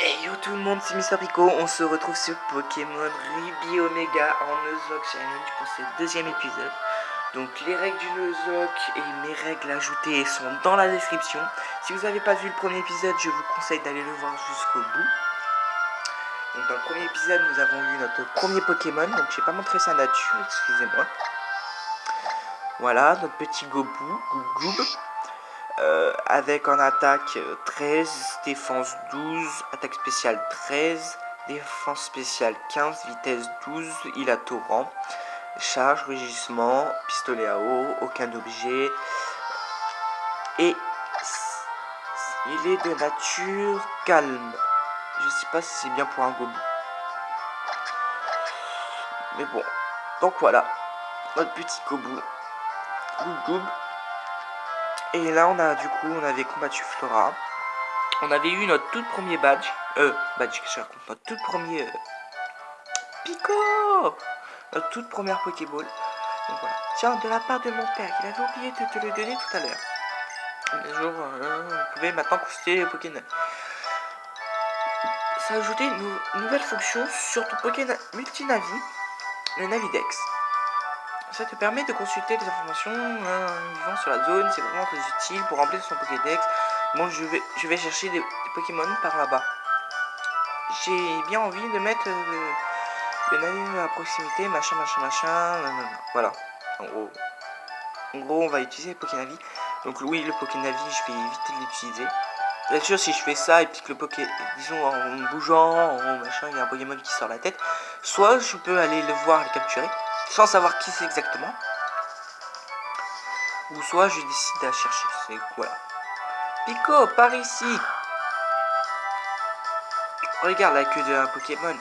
Hey yo tout le monde, c'est Mister Pico, on se retrouve sur Pokémon Ruby Omega en Nuzlocke Challenge pour ce deuxième épisode. Donc les règles du Nuzlocke et mes règles ajoutées sont dans la description. Si vous n'avez pas vu le premier épisode, je vous conseille d'aller le voir jusqu'au bout. Donc dans le premier épisode, nous avons eu notre premier Pokémon, donc je n'ai pas montré sa nature, excusez-moi. Voilà, notre petit Goubou, Goub. Avec en attaque 13, défense 12, attaque spéciale 13, défense spéciale 15, vitesse 12, il a torrent, charge, rugissement, pistolet à eau, aucun objet, et il est de nature calme. Je sais pas si c'est bien pour un Gobu. Mais bon, donc voilà, notre petit Gobu, Goub. Et là on avait combattu Flora. On avait eu notre tout premier badge. Qu'est-ce que je raconte, notre tout premier Pico, notre toute première Pokéball. Donc voilà. Tiens, de la part de mon père, il avait oublié de te le donner tout à l'heure. Un jour, vous pouvez maintenant consulter les Pokémon. Ça a ajouté une nouvelle fonction sur ton Pokémon Multinavi, le Navidex. Ça te permet de consulter les informations vivant sur la zone, c'est vraiment très utile pour remplir son Pokédex. Bon, je vais chercher des Pokémon par là-bas. J'ai bien envie de mettre le navire à proximité, machin. Voilà, en gros, on va utiliser le Pokénavi. Donc oui, le Pokénavi, je vais éviter de l'utiliser. Bien sûr, si je fais ça et puis que disons en bougeant, en machin, il y a un Pokémon qui sort la tête, soit je peux aller le voir et le capturer, sans savoir qui c'est exactement, ou soit je décide à chercher. C'est voilà. Pico, par ici. Regarde la queue d'un Pokémon.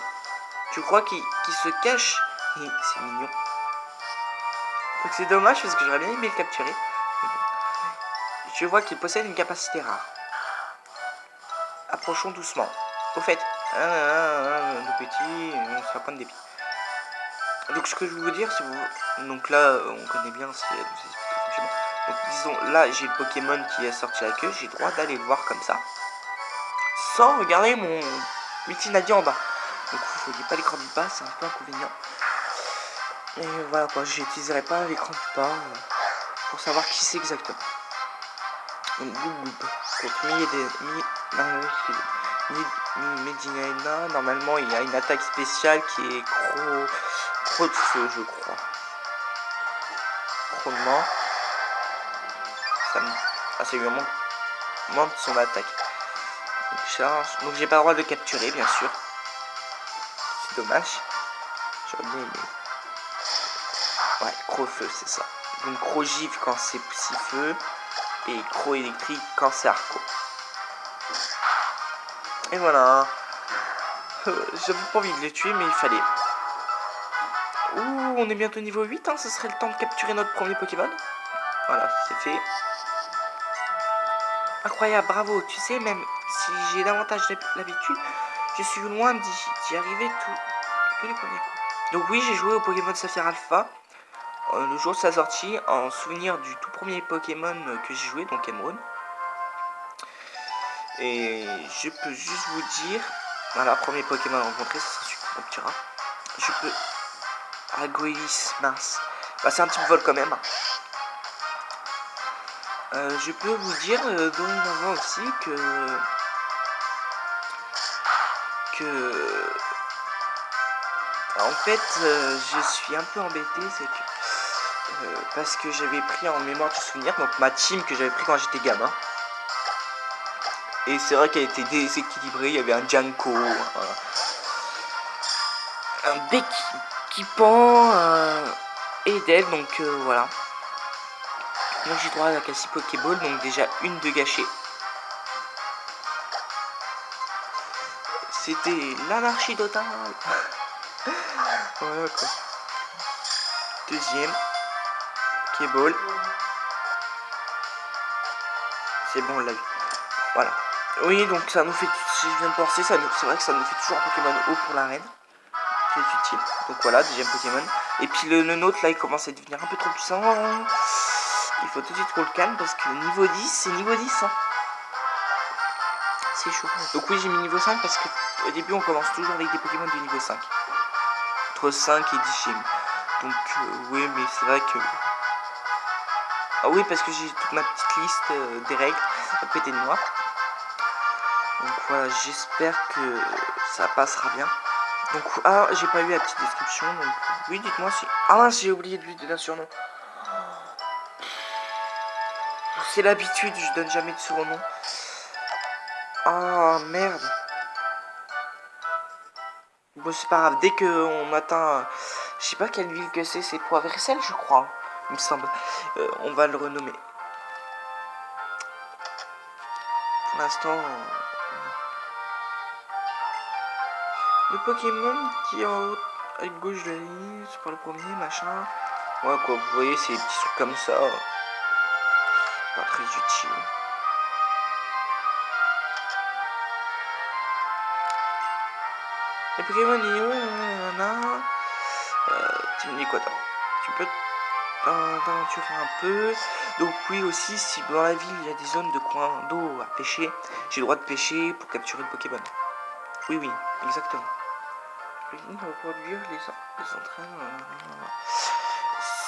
Tu crois qu'il se cache? C'est mignon. Donc c'est dommage parce que j'aurais bien aimé le capturer. Je vois qu'il possède une capacité rare. Approchons doucement. Au fait, le petit, c'est un point de dépit. Donc ce que je veux vous dire, c'est vous. Donc là, on connaît bien, c'est nous explique le fonctionnement. Donc disons, là j'ai le Pokémon qui est sorti la queue, j'ai le droit d'aller le voir comme ça. Sans regarder mon Multinadi en bas. Donc il ne faut pas l'écran du bas, c'est un peu inconvénient. Et voilà quoi, j'utiliserai pas l'écran du bas pour savoir qui c'est exactement. Donc Goub. Medina, normalement il a une attaque spéciale qui est Croc de feu, je crois. Chronement. Ça lui monte son attaque. Donc, charge. Donc j'ai pas le droit de le capturer, bien sûr. C'est dommage. J'aurais bien aimé. Ouais, Croc-feu, c'est ça. Donc Croc-givre quand c'est Psy-feu. Et Croc-électrique quand c'est Arco. Et voilà. J'avais pas envie de les tuer, mais il fallait. Ouh, on est bientôt niveau 8, hein, ce serait le temps de capturer notre premier Pokémon. Voilà, c'est fait. Incroyable, bravo. Tu sais, même si j'ai davantage l'habitude, je suis loin d'y arriver tous les premiers coups. Donc oui, j'ai joué au Pokémon Saphir Alpha le jour de sa sortie, en souvenir du tout premier Pokémon que j'ai joué, donc Emerald. Et je peux juste vous dire, voilà, premier Pokémon rencontré, ce sera celui qu'on capturera. Je peux... Aguilis, mince. Bah, c'est un type vol quand même. Je peux vous dire dorénavant aussi que en fait je suis un peu embêté, c'est que parce que j'avais pris en mémoire du souvenir donc ma team que j'avais pris quand j'étais gamin, et c'est vrai qu'elle était déséquilibrée. Il y avait un Janko, un Bec qui pend, et d'elle, donc voilà. Donc j'ai droit à la Cassie Pokéball, donc déjà une de gâchée. C'était l'anarchie totale. Voilà quoi. Deuxième Pokéball. C'est bon, on l'a eu. Voilà. Oui, donc ça nous fait, si je viens de penser, c'est vrai que ça nous fait toujours un Pokémon haut pour l'arène. Très utile. Donc voilà, deuxième Pokémon. Et puis le nôtre là, il commence à devenir un peu trop puissant. Il faut tout de suite qu'on le calme parce que niveau 10, c'est niveau 10. Hein. C'est chaud. Donc oui, j'ai mis niveau 5 parce que au début on commence toujours avec des Pokémon de niveau 5. Entre 5 et 10 gyms. Donc oui, mais c'est vrai que... Ah oui, parce que j'ai toute ma petite liste des règles à côté de moi. Donc voilà, j'espère que ça passera bien. Donc, ah, j'ai pas eu la petite description. Donc, oui, dites-moi si... Ah mince, j'ai oublié de lui donner un surnom. C'est l'habitude, je donne jamais de surnom. Ah merde. Bon, c'est pas grave, dès qu'on atteint... Je sais pas quelle ville que c'est Poivre et Sel, je crois. Il me semble. On va le renommer. Pour l'instant... Le Pokémon qui est en haut à gauche de la ligne, c'est pas le premier, machin. Ouais, quoi, vous voyez, c'est des petits trucs comme ça. Pas très utile. Les Pokémon, tu me dis quoi, toi? Tu peux t'aventurer un peu. Donc oui, aussi, si dans la ville, il y a des zones de coins d'eau à pêcher, j'ai le droit de pêcher pour capturer le Pokémon. Oui, oui, exactement. Le va produire les entraînements.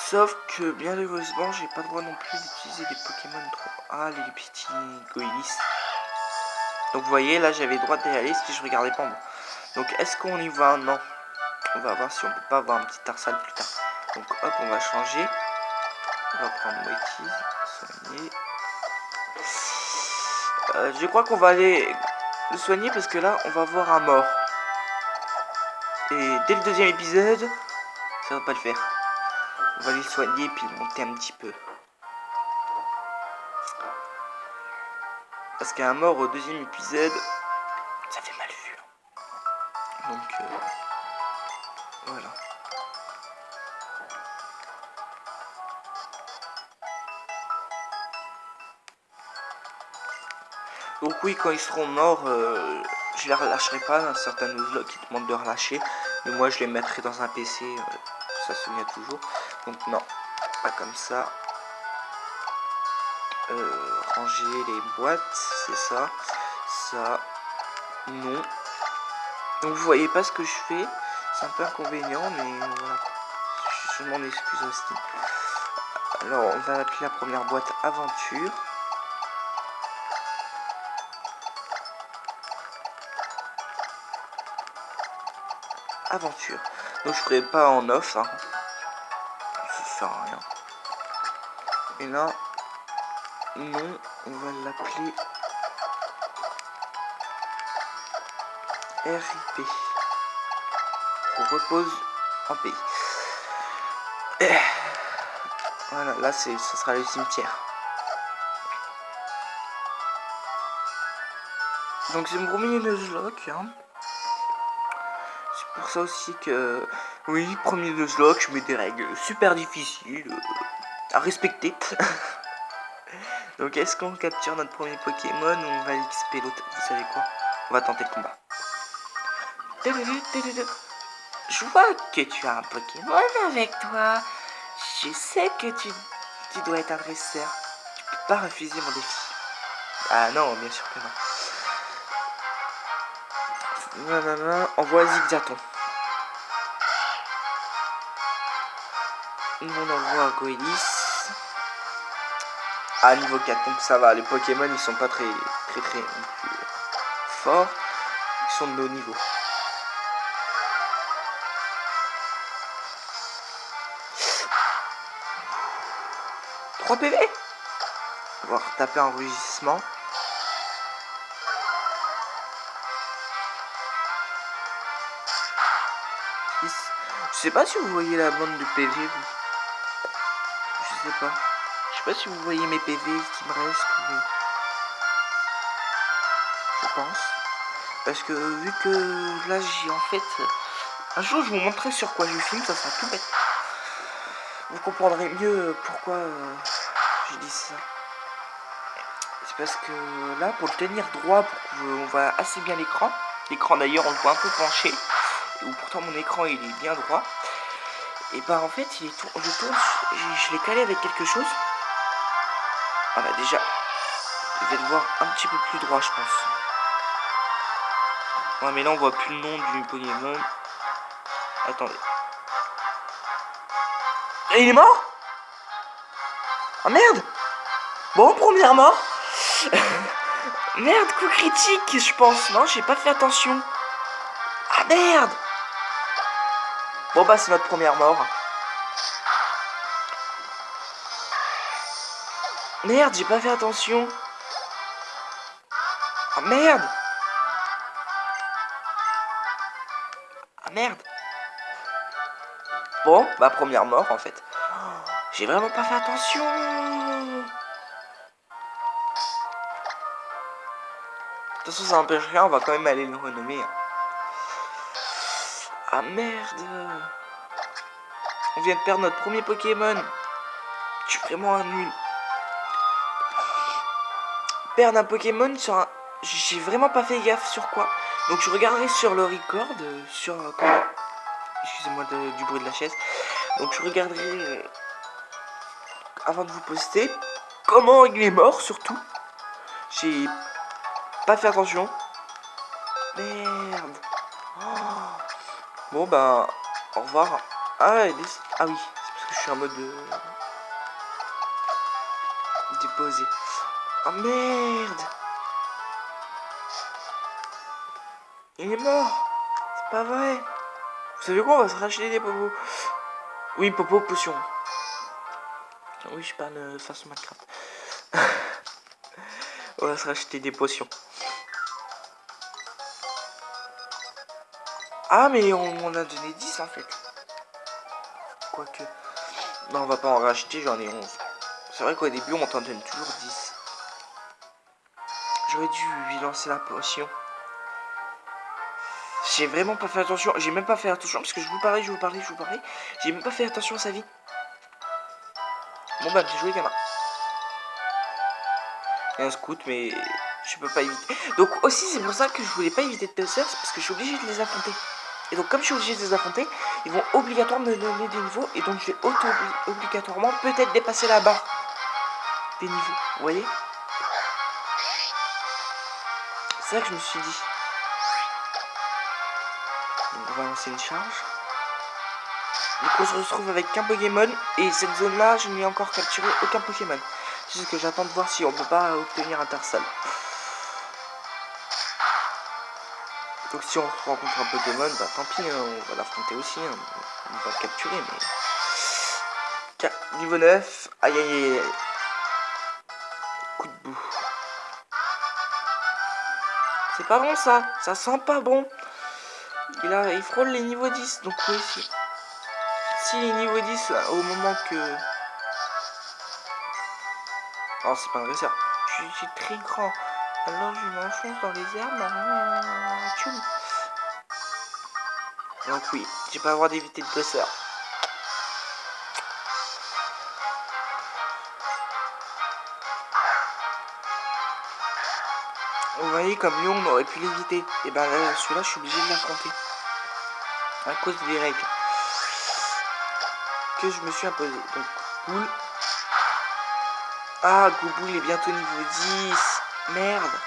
Sauf que, bien heureusement, j'ai pas le droit non plus d'utiliser des Pokémon trop... Ah, les petits Goélis. Donc vous voyez, là, j'avais le droit d'y aller si je regardais pas moi. Donc, est-ce qu'on y va? Non. On va voir si on peut pas avoir un petit Tarsal plus tard. Donc, hop, on va changer. On va prendre Moitié, soigner. Je crois qu'on va aller le soigner parce que là, on va voir un mort. Et dès le deuxième épisode, ça va pas le faire. On va aller le soigner et puis le monter un petit peu. Parce qu'un mort au deuxième épisode, ça fait mal vu. Donc, voilà. Donc oui, quand ils seront morts, je les relâcherai pas. Un certain Nuzlocke qui demande de relâcher. Mais moi, je les mettrai dans un PC. Ça se souvient toujours. Donc non, pas comme ça. Ranger les boîtes, c'est ça. Ça, non. Donc vous voyez pas ce que je fais. C'est un peu inconvénient, mais voilà. Je m'en excuse aussi. Alors, on va appeler la première boîte Aventure. Aventure. Donc je ferai pas en off, hein. Ça sert à rien. Et là, non, on va l'appeler RIP. On repose en paix. Voilà, là ça sera le cimetière. Donc c'est mon premier Nuzlocke, hein. C'est pour ça aussi que, oui, premier Nuzlocke, je mets des règles super difficiles à respecter. Donc est-ce qu'on capture notre premier Pokémon ou on va XP l'autre? Vous savez quoi? On va tenter le combat. Je vois que tu as un Pokémon avec toi. Je sais que tu dois être un dresseur. Tu peux pas refuser mon défi. Ah non, bien sûr que non. Non, envoie Zigzaton. On envoie Goélis. À niveau 4, donc ça va. Les Pokémon, ils sont pas très forts. Ils sont de nos niveaux. 3 PV. On va retaper un rugissement. Je sais pas si vous voyez la bande de PV. Je sais pas. Je sais pas si vous voyez mes PV qui me restent. Je pense. Parce que vu que là j'ai en fait... Un jour je vous montrerai sur quoi je filme, ça sera tout bête. Vous comprendrez mieux pourquoi je dis ça. C'est parce que là, pour le tenir droit, pour qu'on voit assez bien l'écran. L'écran d'ailleurs, on le voit un peu penché. Ou pourtant mon écran il est bien droit. Et bah en fait, je l'ai calé avec quelque chose. Voilà, déjà, je vais le voir un petit peu plus droit, je pense. Ouais, mais là, on voit plus le nom du Pokémon. Attendez. Et il est mort? Ah merde! Bon, première mort. Merde, coup critique, je pense. Non, j'ai pas fait attention. Ah merde! Bon, bah, c'est notre première mort. Merde, j'ai pas fait attention. Ah merde! Ah merde! Bon, bah, première mort en fait. J'ai vraiment pas fait attention. De toute façon, ça n'empêche rien, on va quand même aller le renommer. Ah merde! On vient de perdre notre premier Pokémon. Je suis vraiment un nul. Perdre un Pokémon sur un... J'ai vraiment pas fait gaffe sur quoi. Donc je regarderai sur le record, sur... Excusez-moi du bruit de la chaise. Donc je regarderai, avant de vous poster, comment il est mort surtout. J'ai pas fait attention. Merde. Oh. Bon bah, au revoir. Ah, ah oui, c'est parce que je suis en mode déposé. Ah merde. Il est mort. C'est pas vrai. Vous savez quoi, on va se racheter des popos. Oui, popo potion. Oui, je parle de façon Minecraft. On va se racheter des potions. Ah, mais on a donné 10 en fait. Quoique. Non, on va pas en racheter, j'en ai 11. C'est vrai qu'au début, on t'en donne toujours 10. J'aurais dû lui lancer la potion. J'ai vraiment pas fait attention. J'ai même pas fait attention parce que je vous parlais. J'ai même pas fait attention à sa vie. Bon bah, j'ai joué gamin. Il y a un scout, mais je peux pas éviter. Donc aussi, c'est pour ça que je voulais pas éviter de Pulsar, c'est parce que je suis obligé de les affronter. Et donc comme je suis obligé de les affronter, ils vont obligatoirement me donner des niveaux. Et donc je vais obligatoirement peut-être dépasser la barre des niveaux. Vous voyez? C'est ça que je me suis dit. Donc on va lancer une charge. Donc on se retrouve avec qu'un Pokémon. Et cette zone là, je n'ai encore capturé aucun Pokémon. C'est juste que j'attends de voir si on peut pas obtenir un Tarsal. Donc si on rencontre un Pokémon, bah tant pis, hein, on va l'affronter aussi, hein, on va le capturer, mais... Niveau 9, aïe aïe aïe, coup de boue. C'est pas bon ça sent pas bon. Il frôle les niveaux 10, donc oui, si les niveaux 10, au moment que... Oh, c'est pas un dresseur, je suis très grand, alors je m'enfonce dans les herbes, tchoum. Donc oui, j'ai pas le droit d'éviter le dresseur. Vous voyez, comme Lyon, on aurait pu l'éviter. Et ben là, celui-là, je suis obligé de l'affronter. À cause des règles que je me suis imposé. Donc, Gouboule. Ah, Gouboule, il est bientôt niveau 10. Merde.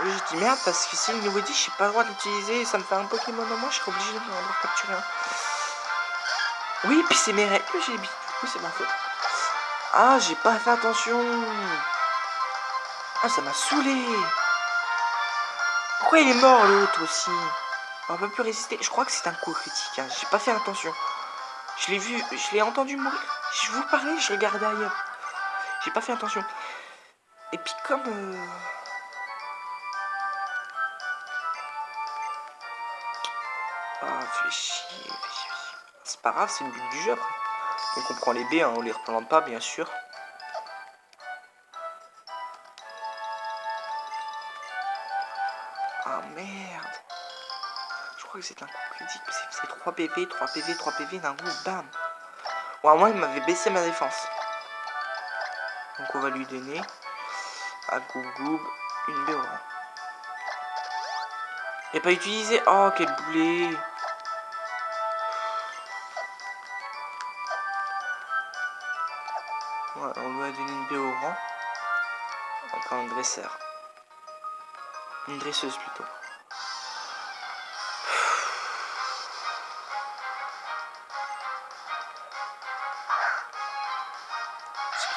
Oui, je dis merde parce que si le niveau 10, j'ai pas le droit de l'utiliser. Ça me fait un Pokémon en moins, je serais obligé de le capturer un. Oui, puis c'est mes règles que j'ai mis. Du coup, c'est ma faute. Ah, j'ai pas fait attention. Ah, ça m'a saoulé. Pourquoi il est mort l'autre aussi? On peut plus résister. Je crois que c'est un coup critique. Hein. J'ai pas fait attention. Je l'ai vu, je l'ai entendu mourir. Je vous parlais, je regardais ailleurs. J'ai pas fait attention. Et puis comme... Ah, fais chier. C'est pas grave, c'est le but du jeu après. Donc on prend les baies, hein, on les replante pas bien sûr. Ah merde. Je crois que c'est un coup critique parce qu'il faisait 3 PV, 3 PV, 3 PV d'un coup, bam. Ou à moins il m'avait baissé ma défense. Donc on va lui donner à Gougoub une baie orange. Il n'est pas utilisé. Oh quel boulet. Ouais, on va donner une baie au rang. Encore un dresseur. Une dresseuse plutôt.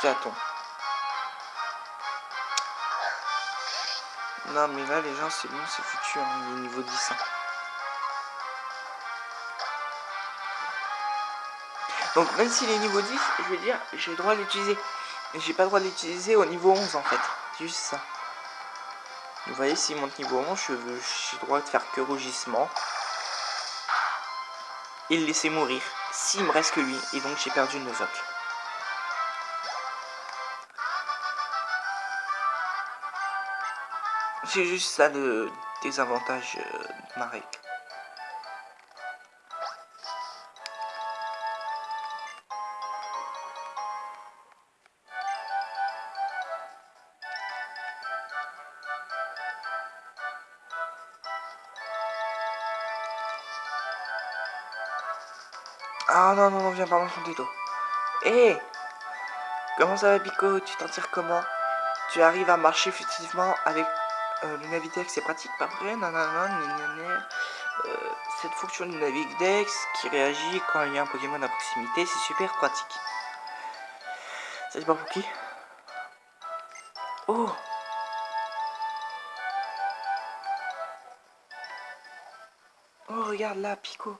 Attends. Non mais là les gens c'est bon, c'est foutu, hein. Il est niveau 10. Hein. Donc même s'il est niveau 10, je veux dire, j'ai le droit de l'utiliser. Mais j'ai pas le droit de l'utiliser au niveau 11 en fait. C'est juste ça. Vous voyez, s'il monte niveau 11, j'ai le droit de faire que rugissement. Et le laisser mourir. S'il me reste que lui. Et donc j'ai perdu le Nuzlocke. C'est juste ça le désavantage de ma règle. Ah non, non, non, viens pas m'enfoncer toi. Hé, comment ça va Pico? Tu t'en tires comment? Tu arrives à marcher furtivement avec le Navidex, c'est pratique pas vrai? Nanana, nanana. Cette fonction du Navidex qui réagit quand il y a un Pokémon à proximité, c'est super pratique. Ça c'est pas pour qui? Oh! Oh, regarde là, Pico.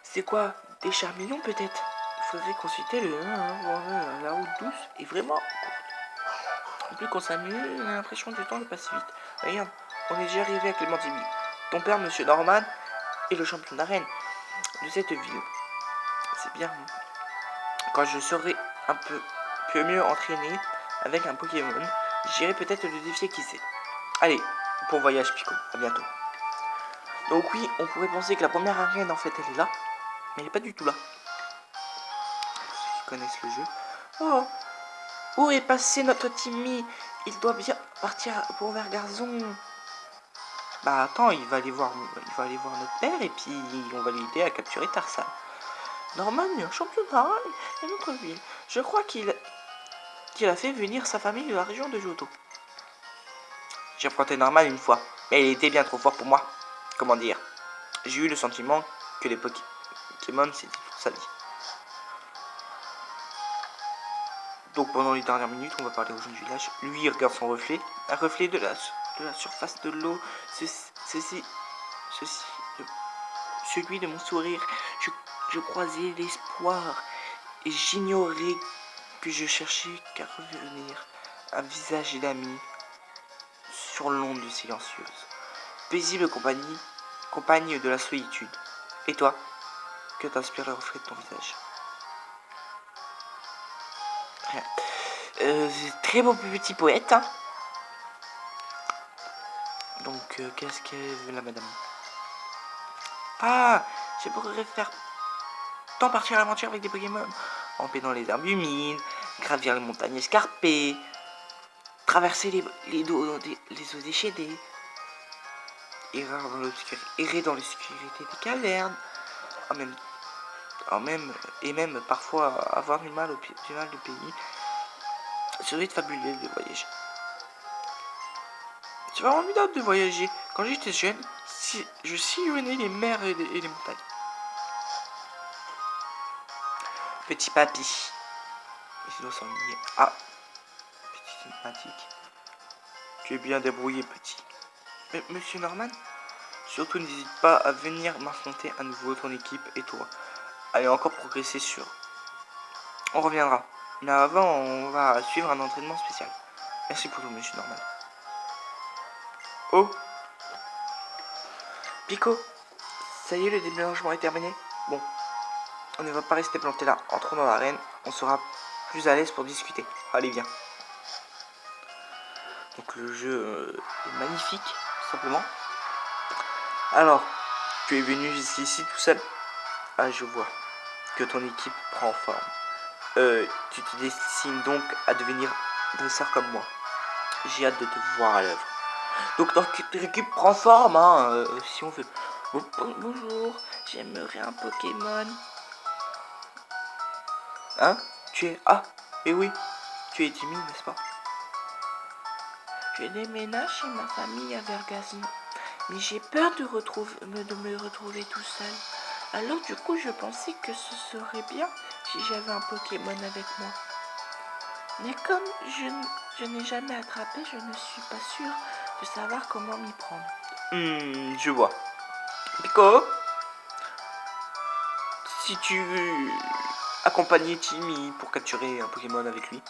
C'est quoi? Des charmillons peut-être? Il faudrait consulter la route douce est vraiment courte. Plus qu'on s'amuse, on a l'impression que le temps passe vite. Regarde, on est déjà arrivé avec les Mantibi. Ton père, Monsieur Norman, est le champion d'arène de cette ville. C'est bien. Quand je serai un peu mieux entraîné avec un Pokémon, j'irai peut-être le défier, qui sait. Allez, bon voyage Pico, à bientôt. Donc oui, on pourrait penser que la première arène en fait elle est là, mais elle est pas du tout là. Ceux qui connaissent le jeu. Oh, où est passé notre Timmy? Il doit bien partir pour vers Garzon. Bah attends, il va aller voir notre père et puis on va l'aider à capturer Tarzan. Norman est un championnat et notre ville. Je crois qu'il a fait venir sa famille de la région de Johto. J'ai affronté Norman une fois, mais il était bien trop fort pour moi. Comment dire? J'ai eu le sentiment que les Pokémon c'était toute sa vie. Donc pendant les dernières minutes, on va parler aux gens du village. Lui, il regarde son reflet, un reflet de la surface de l'eau. Celui de mon sourire. Je croisais l'espoir et j'ignorais que je cherchais qu'à revenir. Un visage d'ami sur l'onde silencieuse. Paisible compagne de la solitude. Et toi, que t'inspire le reflet de ton visage? Rien. Très beau petit poète. Hein. Donc, qu'est-ce qu'elle veut la madame? Ah, je pourrais faire tant partir à l'aventure avec des Pokémon. Ramper dans les herbes humides, gravir les montagnes escarpées, traverser les eaux déchaînées, errer dans l'obscurité des cavernes, et même parfois avoir du mal de pays. Serait fabuleux de voyager. C'est vraiment formidable de voyager. Quand j'étais jeune, je sillonnais les mers et les montagnes. Petit papy. Il doit s'ennuyer. Ah, petit sympathique. Tu es bien débrouillé, petit. Mais, Monsieur Norman, surtout n'hésite pas à venir m'affronter à nouveau, ton équipe et toi. Allez encore progresser sur. On reviendra. Mais avant, on va suivre un entraînement spécial. Merci pour tout, Monsieur Norman. Oh, Pico, ça y est, le déménagement est terminé. Bon, on ne va pas rester planté là. Entrons dans l'arène, on sera plus à l'aise pour discuter. Allez, viens. Donc le jeu est magnifique, tout simplement. Alors, tu es venu ici tout seul? Ah, je vois que ton équipe prend forme. Tu te destines donc à devenir dresseur comme moi. J'ai hâte de te voir à l'œuvre. Donc notre équipe prend forme, hein, si on veut. Bonjour, j'aimerais un Pokémon. Hein? Tu es... Ah, et oui, tu es timide, n'est-ce pas? Je déménage chez ma famille à Vergazon, mais j'ai peur de me retrouver tout seul. Alors du coup, je pensais que ce serait bien si j'avais un Pokémon avec moi. Mais comme je n'ai jamais attrapé, je ne suis pas sûre de savoir comment m'y prendre. Je vois. Pico, si tu accompagnais Timmy pour capturer un Pokémon avec lui.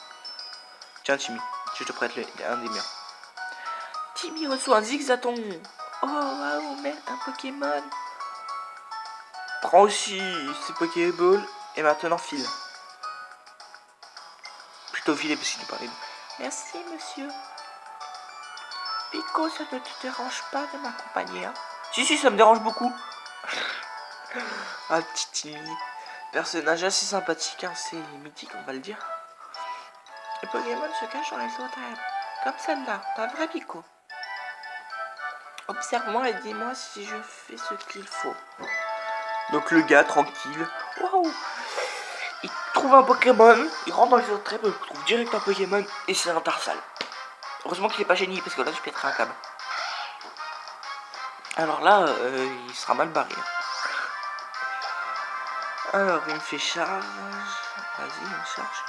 Tiens Timmy, je te prête un des miens. Timmy reçoit un Zigzaton. Oh waouh, mais un Pokémon. Prends aussi ce Pokéball et maintenant file. Plutôt filer parce qu'il est pas libre. Merci monsieur. Pico, ça ne te dérange pas de m'accompagner, hein? Si, ça me dérange beaucoup. Ah, petit Timmy. Personnage assez sympathique, hein, c'est mythique, on va le dire. Le Pokémon se cache dans les autres herbes, comme celle-là, t'as vrai Pico. Observe-moi et dis-moi si je fais ce qu'il faut. Donc le gars, tranquille. Waouh! Il trouve un Pokémon, il rentre dans les autres herbes, il trouve direct un Pokémon et c'est un Tarsal. Heureusement qu'il est pas génie parce que là je pèterai un câble. Alors là, il sera mal barré. Alors il me fait charge. Vas-y, il me charge.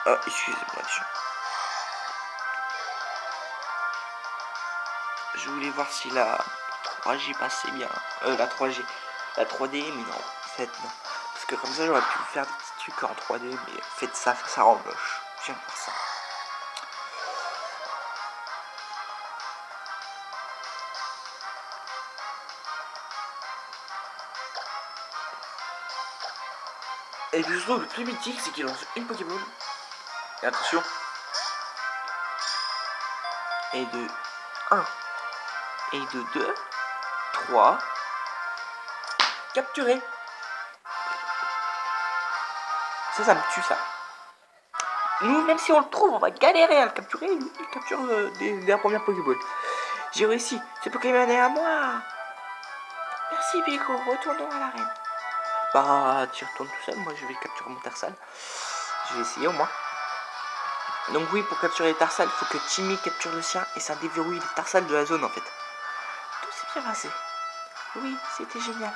Oh, excusez-moi, je voulais voir si la 3G passait bien. La 3G. La 3D, mais non. Cette, non. Parce que comme ça, j'aurais pu faire des petits trucs en 3D, mais faites ça rend moche. J'aime pas ça. Et puis surtout, le plus mythique, c'est qu'il lance une Pokéball. Et attention. Et de 1. Et de 2. 3. Capturé. Ça me tue, ça. Nous, même si on le trouve, on va galérer à le capturer. Lui, il capture dès la première Pokéball. J'ai réussi. Ce Pokémon est à moi. Merci, Pico. Retournons à l'arène. Bah, tu retournes tout seul. Moi, je vais capturer mon Tarsal. Je vais essayer au moins. Donc oui, pour capturer les Tarsal, il faut que Timmy capture le sien et ça déverrouille les Tarsal de la zone en fait. Tout s'est bien passé. Oui, c'était génial.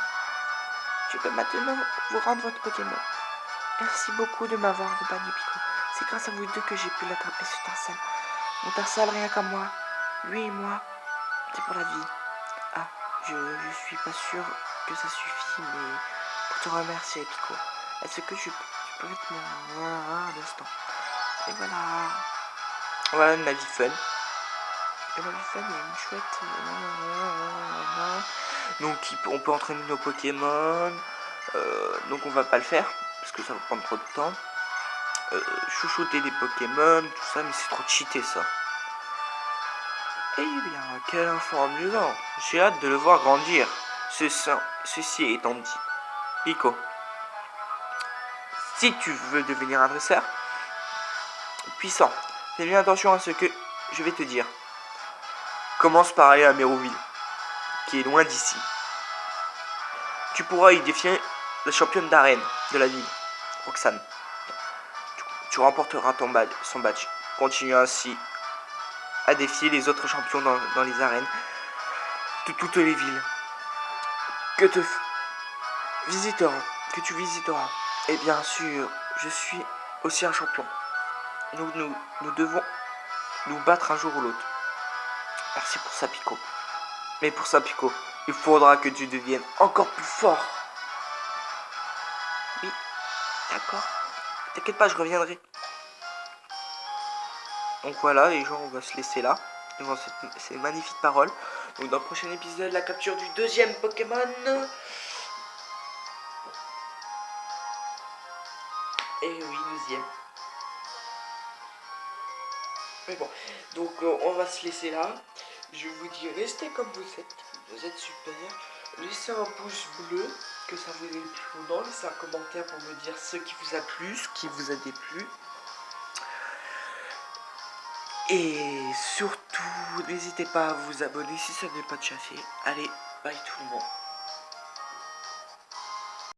Je peux maintenant vous rendre votre Pokémon. Merci beaucoup de m'avoir accompagné, Pico. C'est grâce à vous deux que j'ai pu l'attraper ce Tarsal. Mon Tarsal, rien qu'à moi. Lui et moi, c'est pour la vie. Ah, je suis pas sûr que ça suffit, mais pour te remercier, Pico. Est-ce que tu peux être mon... un instant. Et voilà. Voilà une vie fun. Et la vie fun est une chouette. Donc on peut entraîner nos Pokémon. Donc on va pas le faire. Parce que ça va prendre trop de temps. Chouchouter des Pokémon, tout ça, mais c'est trop cheaté ça. Eh bien, quelle info amusant. J'ai hâte de le voir grandir. Ceci étant dit. Pico. Si tu veux devenir un dresseur puissant, fais bien attention à ce que je vais te dire. Commence par aller à Méroville, qui est loin d'ici. Tu pourras y défier la championne d'arène de la ville, Roxane. Tu remporteras son badge. Continue ainsi à défier les autres champions dans les arènes de toutes les villes que tu visiteras. Et bien sûr, je suis aussi un champion. Nous devons nous battre un jour ou l'autre. Merci pour ça, Pico. Mais pour ça, Pico, il faudra que tu deviennes encore plus fort. Oui, d'accord. T'inquiète pas, je reviendrai. Donc voilà, les gens, on va se laisser là, devant ces magnifiques paroles. Donc dans le prochain épisode, la capture du deuxième Pokémon. Et oui, deuxième. Mais bon, donc on va se laisser là. Je vous dis, restez comme vous êtes super. Laissez un pouce bleu. que ça vous ait plu ou non. Laissez un commentaire pour me dire ce qui vous a plu, ce qui vous a déplu. Et surtout, n'hésitez pas à vous abonner si ça n'est pas déjà fait. Allez, bye tout le monde.